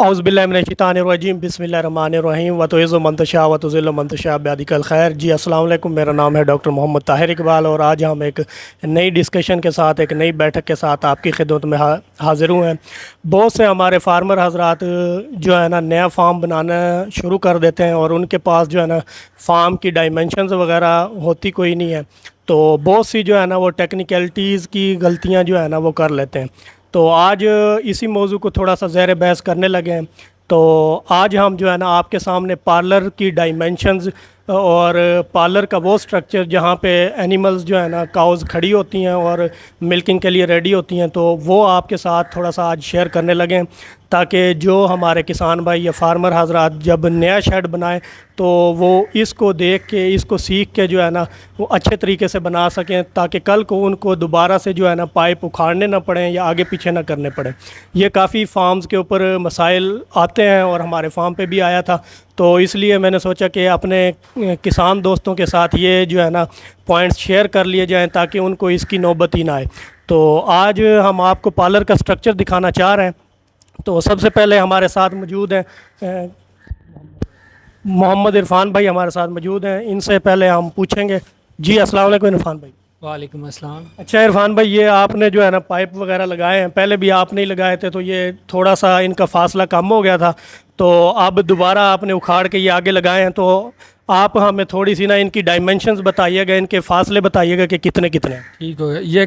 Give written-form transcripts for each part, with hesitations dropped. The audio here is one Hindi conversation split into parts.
औज़ुबिल्लाहिमिनश्शैतानिर्रजीम बिस्मिल्लाहिर्रहमानिर्रहीम वतुइज़्ज़ु मन तशा वतुज़िल्लु मन तशा बियदिकल खैर। जी अस्सलाम वालेकुम, मेरा नाम है डॉक्टर मोहम्मद ताहिर इकबाल और आज हम एक नई डिस्कशन के साथ, एक नई बैठक के साथ आपकी खिदमत में हाज़िर हुए हैं। बहुत से हमारे फार्मर हजरात जो है ना नया फार्म बनाना शुरू कर देते हैं और उनके पास जो है ना फार्म की डायमेंशंस वगैरह होती कोई नहीं है, तो बहुत सी जो है ना वो टेक्निकलिटीज़ की गलतियाँ जो है ना वो कर लेते हैं। तो आज इसी मौजू को थोड़ा सा ज़ेर बहस करने लगे हैं। तो आज हम जो है ना आपके सामने पार्लर की डायमेंशंस और पार्लर का वो स्ट्रक्चर जहाँ पे एनिमल्स जो है ना काउज़ खड़ी होती हैं और मिल्किंग के लिए रेडी होती हैं, तो वो आपके साथ थोड़ा सा आज शेयर करने लगे हैं, ताकि जो हमारे किसान भाई या फार्मर हजरात जब नया शेड बनाएं तो वो इसको देख के, इसको सीख के जो है ना वो अच्छे तरीके से बना सकें, ताकि कल को उनको दोबारा से जो है ना पाइप उखाड़ने ना पड़ें या आगे पीछे ना करने पड़े। ये काफ़ी फार्म्स के ऊपर मसाइल आते हैं और हमारे फार्म पे भी आया था, तो इसलिए मैंने सोचा कि अपने किसान दोस्तों के साथ ये जो है ना पॉइंट्स शेयर कर लिए जाएँ ताकि उनको इसकी नौबत ही ना आए। तो आज हम आपको पार्लर का स्ट्रक्चर दिखाना चाह रहे हैं। तो सबसे पहले हमारे साथ मौजूद हैं मोहम्मद इरफान भाई, हमारे साथ मौजूद हैं। इनसे पहले हम पूछेंगे। जी अस्सलाम वालेकुम इरफान भाई। वालेकुम अस्सलाम। अच्छा इरफान भाई, ये आपने जो है ना पाइप वगैरह लगाए हैं, पहले भी आपने ही लगाए थे, तो ये थोड़ा सा इनका फासला कम हो गया था, तो अब दोबारा आपने उखाड़ के ये आगे लगाए हैं, तो आप हमें थोड़ी सी ना इनकी डायमेंशंस बताइएगा, इनके फासले बताइएगा कि कितने कितने हैं। ठीक हो गया।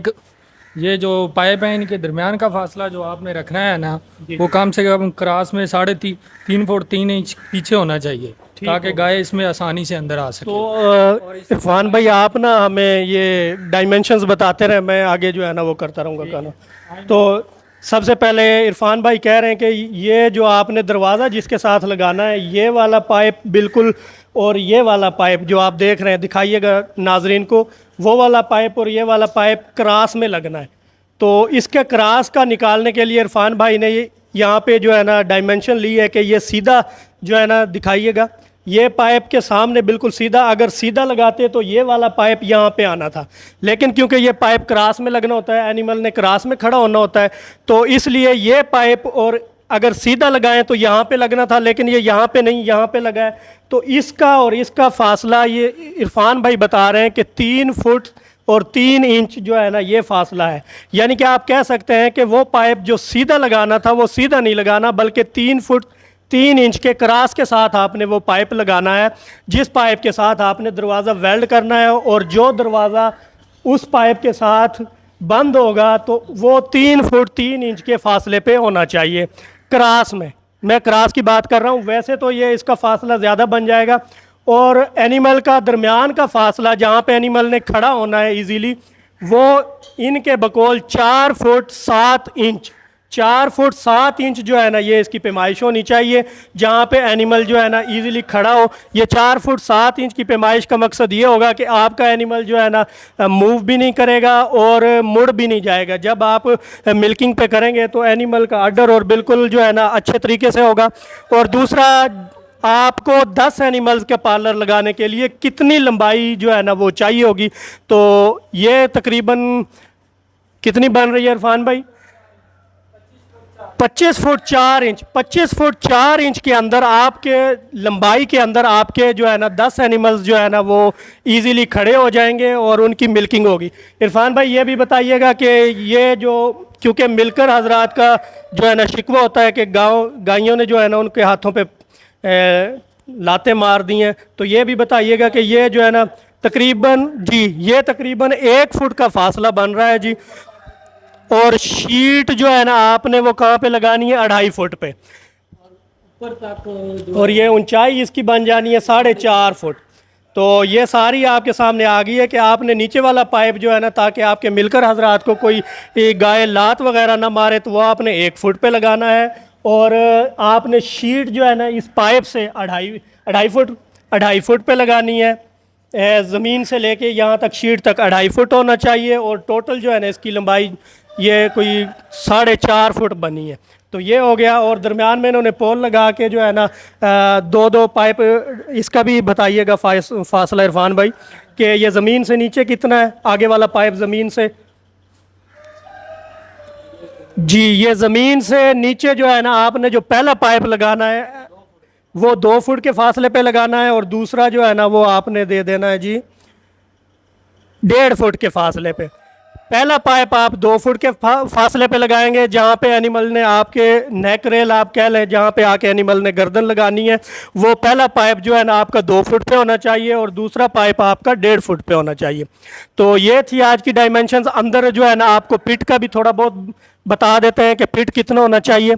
ये जो पाइप है इनके दरमियान का फासला जो आपने रखना है ना, वो कम से कम क्रॉस में 3.5 फुट 3 इंच पीछे होना चाहिए, ताकि गाय इसमें आसानी से अंदर आ सके। तो इरफान भाई आप ना हमें ये डायमेंशंस बताते रहे, मैं आगे जो है ना वो करता रहूँगा खाना। तो सबसे पहले इरफान भाई कह रहे हैं कि ये जो आपने दरवाज़ा जिसके साथ लगाना है, ये वाला पाइप बिल्कुल, और ये वाला पाइप जो आप देख रहे हैं, दिखाइएगा नाजरीन को, वो वाला पाइप और ये वाला पाइप क्रास में लगना है। तो इसके क्रास का निकालने के लिए इरफान भाई ने यहाँ पे जो है ना डायमेंशन ली है कि ये सीधा जो है ना दिखाइएगा, ये पाइप के सामने बिल्कुल सीधा, अगर सीधा लगाते तो ये वाला पाइप यहाँ पे आना था, लेकिन क्योंकि ये पाइप क्रास में लगना होता है, एनिमल ने क्रास में खड़ा होना होता है, तो इसलिए ये पाइप और अगर सीधा लगाएं तो यहाँ पे लगना था, लेकिन ये यहाँ पे नहीं, यहाँ पे लगा है। तो इसका और इसका फासला ये इरफान भाई बता रहे हैं कि 3 फुट और 3 इंच जो है ना ये फासला है। यानी कि आप कह सकते हैं कि वो पाइप जो सीधा लगाना था वो सीधा नहीं लगाना, बल्कि 3 फुट 3 इंच के क्रॉस के साथ आपने वो पाइप लगाना है, जिस पाइप के साथ आपने दरवाज़ा वेल्ड करना है, और जो दरवाज़ा उस पाइप के साथ बंद होगा तो वो 3 फुट 3 इंच के फासले पे होना चाहिए क्रॉस में। मैं क्रॉस की बात कर रहा हूँ, वैसे तो ये इसका फासला ज़्यादा बन जाएगा, और एनिमल का दरमियान का फासला जहाँ पे एनिमल ने खड़ा होना है इजीली, वो इनके बकौल 4 फुट 7 इंच 4 फुट 7 इंच जो है ना ये इसकी पैमाइश होनी चाहिए, जहाँ पे एनिमल जो है ना इजीली खड़ा हो। ये 4 फुट 7 इंच की पैमाइश का मकसद ये होगा कि आपका एनिमल जो है ना मूव भी नहीं करेगा और मुड़ भी नहीं जाएगा। जब आप मिल्किंग पे करेंगे तो एनिमल का अडर और बिल्कुल जो है ना अच्छे तरीके से होगा। और दूसरा, आपको 10 एनिमल्स के पार्लर लगाने के लिए कितनी लंबाई जो है ना वो चाहिए होगी, तो ये तकरीबन कितनी बन रही है इरफान भाई? 25 फुट 4 इंच। 25 फुट 4 इंच के अंदर आपके लंबाई के अंदर आपके जो है ना 10 एनिमल्स जो है ना वो इजीली खड़े हो जाएंगे और उनकी मिल्किंग होगी। इरफान भाई ये भी बताइएगा कि ये जो, क्योंकि मिलकर हजरात का जो है ना शिकवा होता है कि गायों ने जो है ना उनके हाथों पे लाते मार दी हैं, तो ये भी बताइएगा कि ये जो है ना तकरीबन, जी ये तकरीबन 1 फुट का फासला बन रहा है जी। और शीट जो है ना आपने वो कहाँ पे लगानी है? 2.5 फुट पे ऊपर तक, और ये ऊंचाई इसकी बन जानी है 4.5 फुट। तो ये सारी आपके सामने आ गई है कि आपने नीचे वाला पाइप जो है ना, ताकि आपके मिलकर हजरात को कोई गाय लात वगैरह ना मारे, तो वो आपने 1 फुट पे लगाना है, और आपने शीट जो है ना इस पाइप से 2.5 फुट पे लगानी है। ज़मीन से लेके यहाँ तक शीट तक 2.5 फुट होना चाहिए, और टोटल जो है ना इसकी लंबाई ये कोई 4.5 फुट बनी है। तो ये हो गया, और दरमियान में इन्होंने पोल लगा के जो है ना 2-2 पाइप, इसका भी बताइएगा फासला इरफान भाई कि ये ज़मीन से नीचे कितना है, आगे वाला पाइप ज़मीन से जी, ये ज़मीन से नीचे जो है ना आपने जो पहला पाइप लगाना है वो 2 फुट के फासले पे लगाना है, और दूसरा जो है ना वो आपने दे देना है जी 1.5 फुट के फासले पे। पहला पाइप आप 2 फुट के फासले पे लगाएंगे, जहाँ पे एनिमल ने आपके नेक रेल आप कह लें, जहाँ पे आके एनिमल ने गर्दन लगानी है, वो पहला पाइप जो है ना आपका 2 फुट पे होना चाहिए और दूसरा पाइप आपका 1.5 फुट पे होना चाहिए। तो ये थी आज की डायमेंशंस। अंदर जो है ना आपको पिट का भी थोड़ा बहुत बता देते हैं कि पिट कितना होना चाहिए।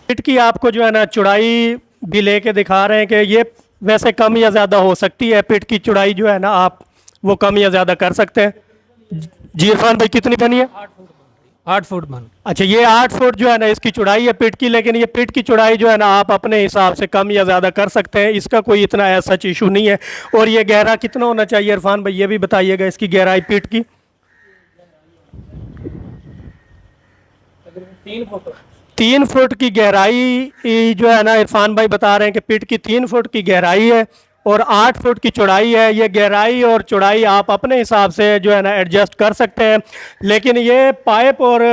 पिट की आपको जो है ना चौड़ाई भी लेके दिखा रहे हैं कि ये वैसे कम या ज़्यादा हो सकती है। पिट की चौड़ाई जो है ना आप वो कम या ज़्यादा कर सकते हैं। जी इरफान भाई कितनी बनी है? 8 फुट बन। अच्छा, ये 8 फुट जो है ना इसकी चौड़ाई है पिट की, लेकिन ये पिट की चौड़ाई जो है ना आप अपने हिसाब से कम या ज़्यादा कर सकते हैं, इसका कोई इतना ऐसा सच इशू नहीं है। और ये गहरा कितना होना चाहिए इरफान भाई, ये भी बताइएगा इसकी गहराई पिट की। 3 फुट की गहराई जो है ना इरफान भाई बता रहे हैं कि पिट की 3 फुट की गहराई है और 8 फुट की चौड़ाई है। ये गहराई और चौड़ाई आप अपने हिसाब से जो है ना एडजस्ट कर सकते हैं, लेकिन ये पाइप और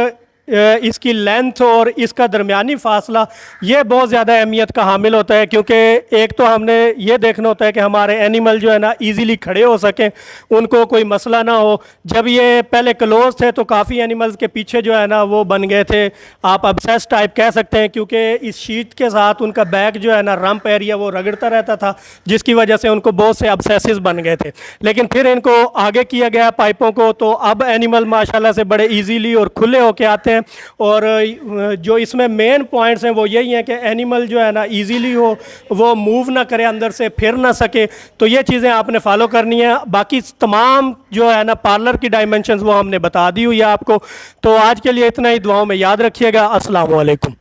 इसकी लेंथ और इसका दरमियानी फासला ये बहुत ज़्यादा अहमियत का हामिल होता है, क्योंकि एक तो हमने ये देखना होता है कि हमारे एनिमल जो है ना इजीली खड़े हो सकें, उनको कोई मसला ना हो। जब ये पहले क्लोज थे तो काफ़ी एनिमल्स के पीछे जो है ना वो बन गए थे, आप अब्सेस टाइप कह सकते हैं, क्योंकि इस शीट के साथ उनका बैक जो है ना रंप एरिया वो रगड़ता रहता था, जिसकी वजह से उनको बहुत से अब्सेसिस बन गए थे। लेकिन फिर इनको आगे किया गया पाइपों को, तो अब एनिमल माशाल्लाह से बड़े ईजीली और खुले होके आते हैं। और जो इसमें मेन पॉइंट्स हैं वो यही हैं कि एनिमल जो है ना इजीली हो, वो मूव ना करे, अंदर से फिर ना सके। तो ये चीज़ें आपने फॉलो करनी है। बाकी तमाम जो है ना पार्लर की डायमेंशंस वो हमने बता दी हुई है आपको। तो आज के लिए इतना ही, दुआओं में याद रखिएगा। अस्सलाम वालेकुम।